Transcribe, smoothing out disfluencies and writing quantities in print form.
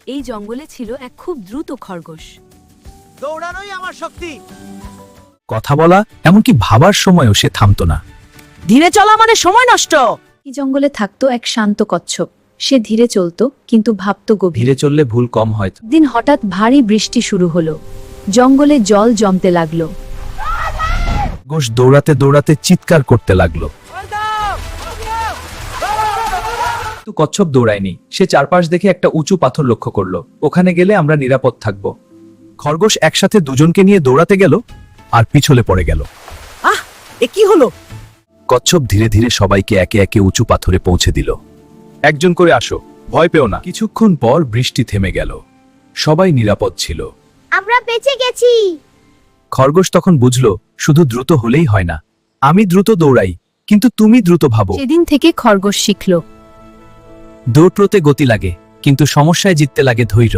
এই জঙ্গলে ছিল এক খুব দ্রুত খরগোশ। দৌড়ানোই আমার শক্তি। কথা বলা এমনকি ভাবার সময়ও সে থামতো না। ধীরে চলা মানে সময় নষ্ট। এই জঙ্গলে থাকতো এক শান্ত কচ্ছপ। সে ধীরে চলতো কিন্তু ভাবতো গভীর। ধীরে চললে ভুল কম হয়। দিন হঠাৎ ভারী বৃষ্টি শুরু হলো। জঙ্গলে জল জমতে লাগলো। খরগোশ দৌড়াতে দৌড়াতে চিৎকার করতে লাগলো। কিন্তু কচ্ছপ দৌড়ায়নি। সে চারপাশ দেখে একটা উঁচু পাথর লক্ষ্য করলো। ওখানে গেলে আমরা নিরাপদ থাকব। খরগোশ একসাথে দুজনকে নিয়ে দৌড়াতে গেল আর পিছলে পড়ে গেল। এ কি হলো? কচ্ছপ ধীরে ধীরে সবাইকে একে একে উঁচু পাথরে পৌঁছে দিল। একজন করে আসো, ভয় পেও না। কিছুক্ষণ পর বৃষ্টি থেমে গেল। সবাই নিরাপদ ছিল। আমরা বেঁচে গেছি। খরগোশ তখন বুঝলো শুধু দ্রুত হলেই হয় না। আমি দ্রুত দৌড়াই, কিন্তু তুমি দ্রুত ভাবো। সেদিন থেকে খরগোশ শিখল, দৌড়তে গতি লাগে, কিন্তু সমস্যায় জিততে লাগে ধৈর্য।